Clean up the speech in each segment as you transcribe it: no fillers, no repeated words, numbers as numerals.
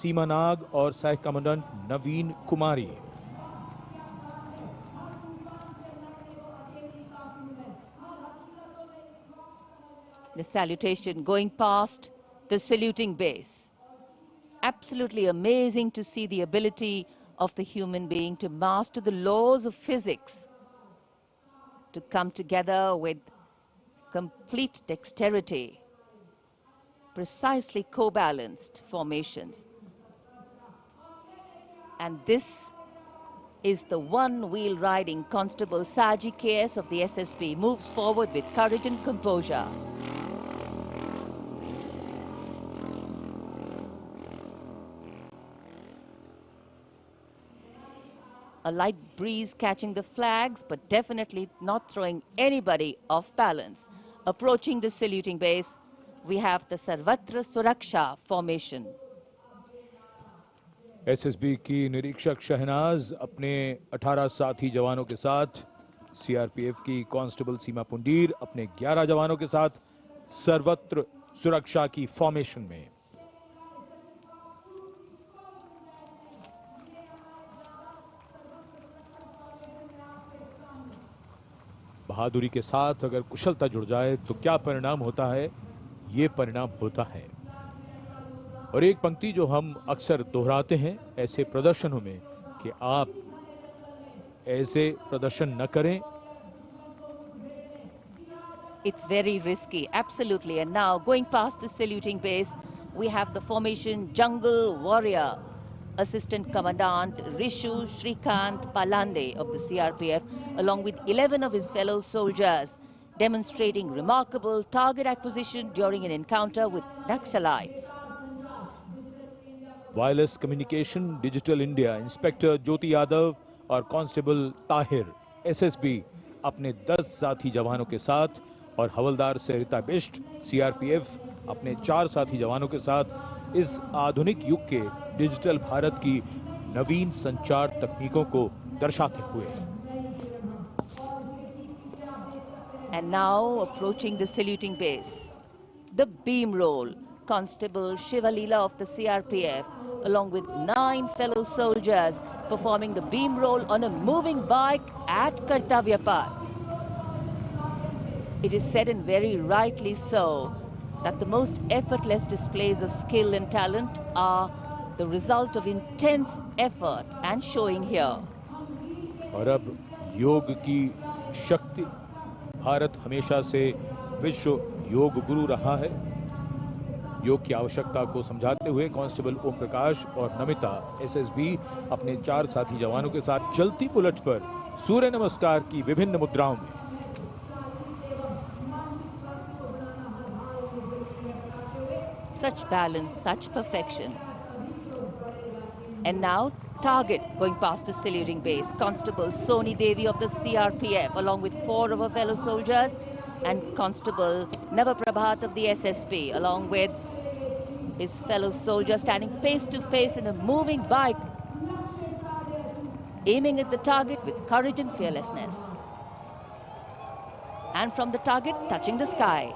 सीमा नाग और सहायक commandant Naveen Kumari. The salutation going past the saluting base. Absolutely amazing to see the ability of the human being to master the laws of physics, to come together with complete dexterity, precisely co-balanced formations. And this is the one-wheel riding Constable Saji KS of the SSB, moves forward with courage and composure. A light breeze catching the flags, but definitely not throwing anybody off balance. Approaching the saluting base, we have the Sarvatra Suraksha formation. SSB की निरीक्षक शहनाज अपने 18 साथी जवानों के साथ, CRPF की constable सीमा पुंडीर अपने 11 जवानों के साथ सर्वत्र सुरक्षा की फॉर्मेशन में। बहादुरी के साथ अगर कुशलता जुड़ जाए तो क्या परिणाम होता है, ये परिणाम होता है। और एक पंक्ति जो हम अक्सर दोहराते हैं ऐसे प्रदर्शनों में कि आप ऐसे प्रदर्शन न करें। It's very risky, absolutely. And now going past the saluting base, we have the formation Jungle Warrior. Assistant Commandant Rishu Shrikant Palande of the CRPF, along with 11 of his fellow soldiers, demonstrating remarkable target acquisition during an encounter with Naxalites. Wireless communication digital India inspector Jyoti Yadav और constable Tahir SSB अपने 10 साथी जवानों के साथ और हवलदार सरिता Bisht CRPF अपने 4 साथी जवानों के साथ इस आधुनिक युग के डिजिटल भारत की नवीन संचार तकनीकों को दर्शाते हुए। And now approaching the saluting base, the beam roll. Constable Shivalila of the CRPF, along with 9 fellow soldiers, performing the beam roll on a moving bike at Kartavya Path. It is said, and very rightly so, that the most effortless displays of skill and talent are the result of intense effort and showing here. और अब योग की शक्ति, भारत हमेशा से विश्व योग गुरु रहा है। योग की आवश्यकता को समझाते हुए कांस्टेबल ओम प्रकाश और नमिता एसएसबी अपने 4 साथी जवानों के साथ चलती बुलेट पर सूर्य नमस्कार की विभिन्न मुद्राओं में। Such balance, such perfection. And now target going past the saluting base. Constable Soni Devi of the CRPF, along with 4 of her fellow soldiers, and Constable Navaprabhat of the SSB, along with his fellow soldiers, standing face to face in a moving bike, aiming at the target with courage and fearlessness. And from the target, touching the sky.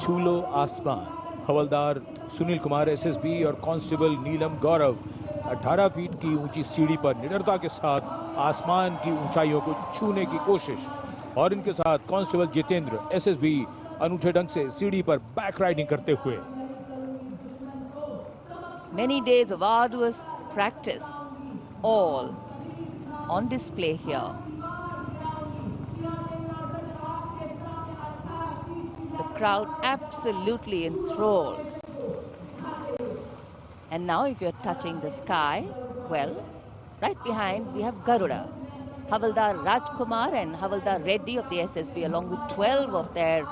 छूलो आसमान। हवलदार Sunil Kumar SSB और constable नीलम गौरव 18 feet की ऊंची सीढ़ी पर निडरता के साथ आसमान की ऊंचाइयों को छूने की कोशिश, और इनके साथ कांस्टेबल जितेंद्र एसएसबी अनूठे ढंग से सीढ़ी पर बैक राइडिंग करते हुए। Many days of arduous practice, all on display here. The crowd absolutely enthralled. And now if you're touching the sky, well, right behind we have Garuda. Havaldar Rajkumar and Havaldar Reddy of the SSB, along with 12 of their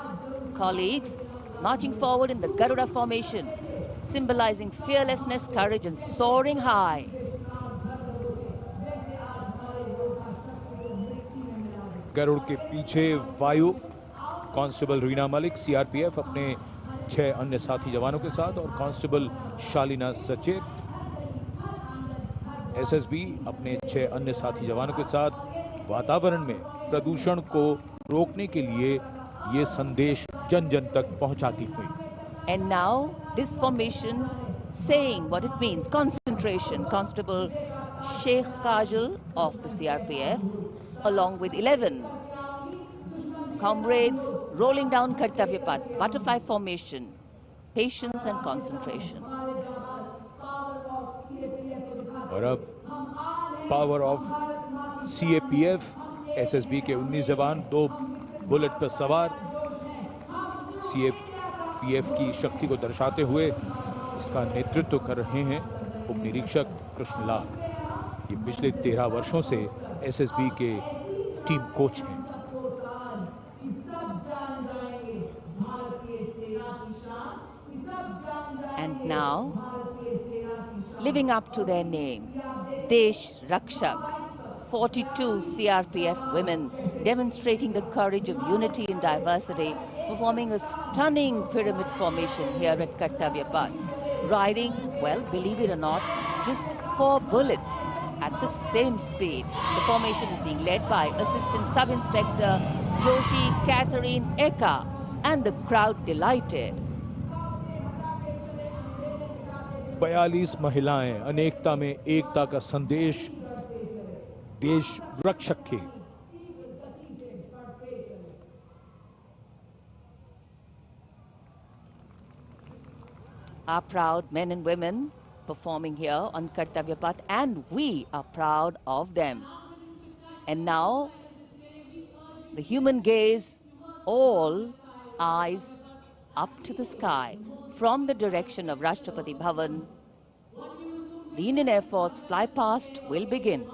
colleagues, marching forward in the Garuda formation, symbolizing fearlessness, courage, and soaring high. Garuda के पीछे वायु constable Reena Malik CRPF अपने 6 अन्य साथी जवानों के साथ और कांस्टेबल शालिना सचेत एसएसबी अपने 6 अन्य साथी जवानों के साथ वातावरण में प्रदूषण को रोकने के लिए ये संदेश जन जन तक पहुंचाती हुई। And now this formation saying what it means. Concentration. Constable Sheikh Kajal of the CRPF, along with 11 comrades, rolling down Kartavya Path, butterfly formation, patience and concentration. और अब पावर ऑफ CAPF, SSB के 19 जवान 2 bullet पर सवार CAPF की शक्ति को दर्शाते हुए इसका नेतृत्व कर रहे हैं उप निरीक्षक कृष्णलाल। ये पिछले 13 वर्षों से SSB के टीम कोच हैं। And now, living up to their name, Desh Rakshak, 42 CRPF women demonstrating the courage of unity in diversity, performing a stunning pyramid formation here at Kartavya Path. Riding, well, believe it or not, just 4 bullets at the same speed. The formation is being led by Assistant Sub-Inspector Joshi Catherine Eka, and the crowd delighted. 42 महिलाएं, अनेकता में एकता का संदेश, देश रक्षक के। Our proud men and women performing here on Kartavya Path, and we are proud of them. And now, the human gaze, all eyes up to the sky from the direction of Rashtrapati Bhavan. The Indian Air Force fly past will begin.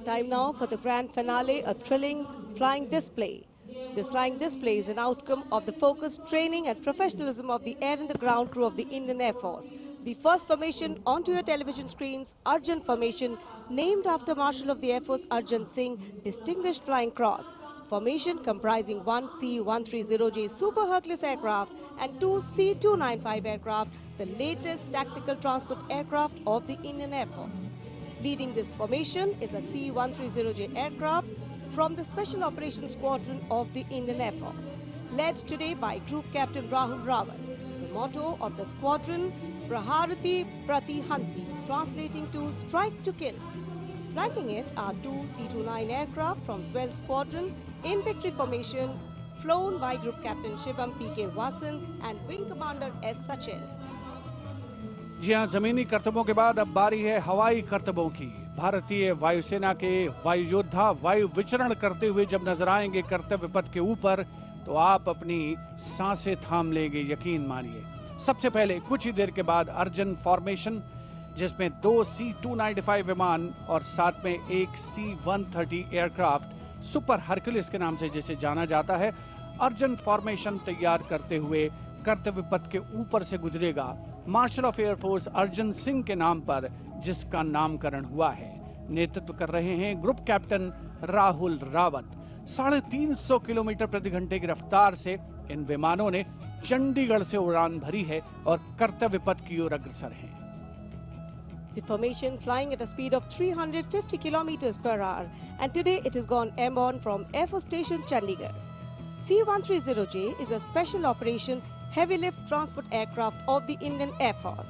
Time now for the grand finale, a thrilling flying display. This flying display is an outcome of the focused training and professionalism of the air and the ground crew of the Indian Air Force. The first formation onto your television screens, Arjun Formation, named after Marshal of the Air Force Arjun Singh, Distinguished Flying Cross. Formation comprising 1 C-130J Super Hercules aircraft and 2 C-295 aircraft, the latest tactical transport aircraft of the Indian Air Force. Leading this formation is a C-130J aircraft from the Special Operations Squadron of the Indian Air Force, led today by Group Captain Rahul Rawat. The motto of the squadron, Praharati Pratihanti, translating to strike to kill. Flanking it are 2 C-29 aircraft from 12th Squadron in victory formation, flown by Group Captain Shivam P.K. Vasan and Wing Commander S. Sachin. जी हाँ, जमीनी करतबों के बाद अब बारी है हवाई करतबों की। भारतीय वायुसेना के वायु योद्धा वायु विचरण करते हुए जब नजर आएंगे कर्तव्य पथ के ऊपर, तो आप अपनी सांसें थाम लेंगे, यकीन मानिए। सबसे पहले कुछ ही देर के बाद अर्जन फॉर्मेशन, जिसमें 2 C-295 विमान और साथ में एक C-130 एयरक्राफ्ट सुपर हरकुलिस के नाम से जिसे जाना जाता है, अर्जन फॉर्मेशन तैयार करते हुए कर्तव्य पथ के ऊपर से गुजरेगा। Marshal of air force Arjan Singh के नाम पर जिसका नामकरण हुआ है। नेतृत्व कर रहे हैं group captain Rahul Rawat. 350 kilometre प्रति घंटे की रफ्तार से इन विमानों ने चंडीगढ़ से उड़ान भरी है और कर्तव्य पथ की ओर अग्रसर हैं। The formation flying at a speed of 350 kilometers per hour, and today it has gone airborne from Air Force Station Chandigarh. C-130J is a special operation heavy lift transport aircraft of the Indian Air Force.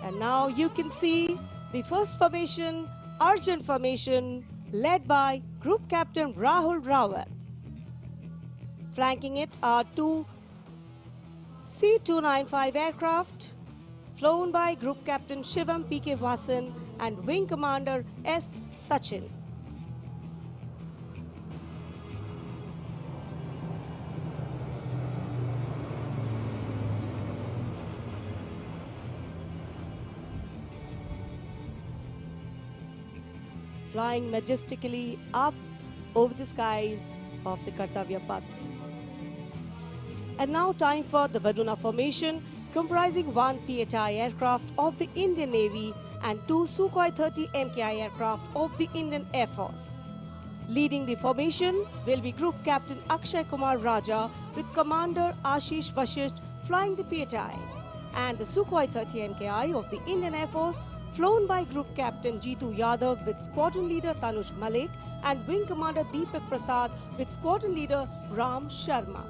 And now you can see the first formation, Arjun Formation, led by Group Captain Rahul Rawat. Flanking it are 2 C-295 aircraft, flown by Group Captain Shivam P.K. Vasan and Wing Commander S. Sachin. Flying majestically up over the skies of the Kartavya Path. And now time for the Varuna Formation, comprising 1 PHI aircraft of the Indian Navy and 2 Sukhoi 30 MKI aircraft of the Indian Air Force. Leading the formation will be Group Captain Akshay Kumar Raja with Commander Ashish Vashisht flying the PHI, and the Sukhoi 30 MKI of the Indian Air Force flown by Group Captain Jeetu Yadav with Squadron Leader Tanush Malik and Wing Commander Deepak Prasad with Squadron Leader Ram Sharma.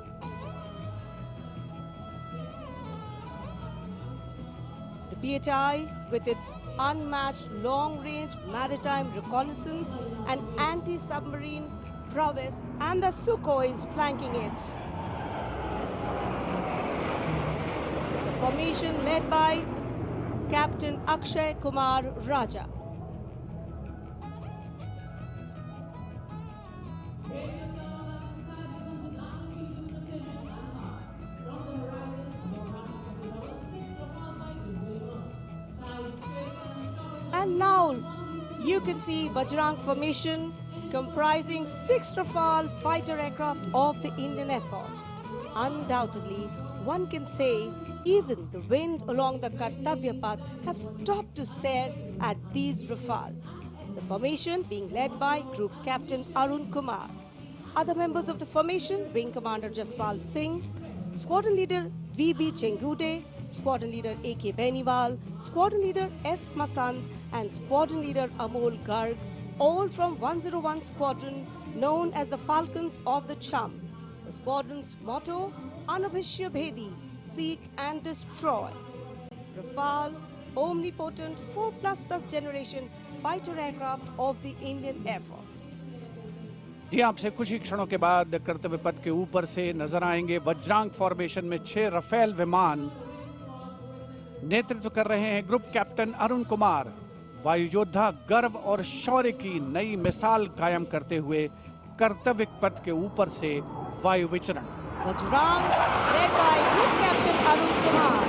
The PHI, with its unmatched long-range maritime reconnaissance and anti-submarine prowess, and the Sukhois flanking it. The formation led by Captain Akshay Kumar Raja. And now you can see Vajrang formation comprising 6 Rafale fighter aircraft of the Indian Air Force. Undoubtedly, one can say even the wind along the Kartavya path have stopped to stare at these Rafales. The formation being led by Group Captain Arun Kumar. Other members of the formation, Wing Commander Jaspal Singh, Squadron Leader V.B. Chengude, Squadron Leader A.K. Beniwal, Squadron Leader S. Masant, and Squadron Leader Amol Garg, all from 101 Squadron, known as the Falcons of the Cham. The squadron's motto, Anubhishya Bhedi, seek and destroy. Rafale, omnipotent 4++ generation fighter aircraft of the Indian Air Force. जी आपसे कुछ ही क्षणों के बाद कर्तव्य पथ के ऊपर से नजर आएंगे वज्रांग फॉर्मेशन में 6 रफेल विमान। नेतृत्व कर रहे हैं ग्रुप कैप्टन अरुण कुमार। वायु योद्धा गर्व और शौर्य की नई मिसाल कायम करते हुए कर्तव्य पथ के ऊपर से वायु विचरण। Vajrang led by Group Captain Arun Kumar.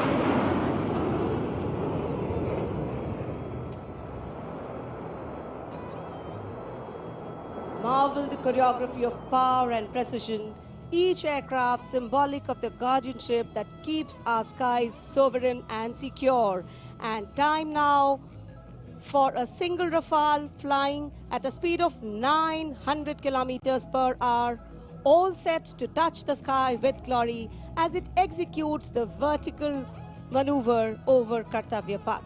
Marvel the choreography of power and precision, each aircraft symbolic of the guardianship that keeps our skies sovereign and secure. And time now for a single Rafale flying at a speed of 900 kilometers per hour, all set to touch the sky with glory as it executes the vertical maneuver over Kartavya paths.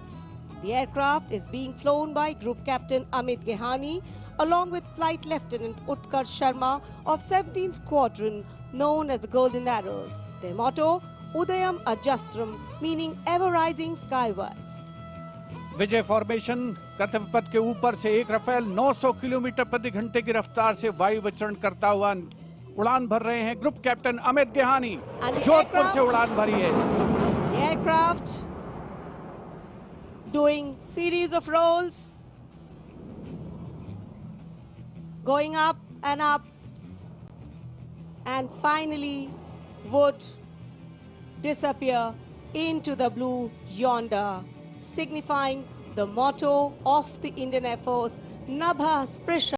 The aircraft is being flown by Group Captain Amit Gehani along with Flight Lieutenant Utkarsh Sharma of 17th Squadron, known as the Golden Arrows. Their motto, Udayam Ajastram, meaning ever rising skywards. Vijay formation कर्तव्य पथ के ऊपर से एक Rafale 900 kilometre प्रति घंटे की रफ्तार से वायु विचरण करता हुआ उड़ान भर रहे हैं ग्रुप कैप्टन अमित गेहानी। जोधपुर से उड़ान भरी है। The aircraft doing series of rolls, going up, and finally would disappear into the blue yonder, signifying the motto of the Indian Air Force, Nabha Sprisha.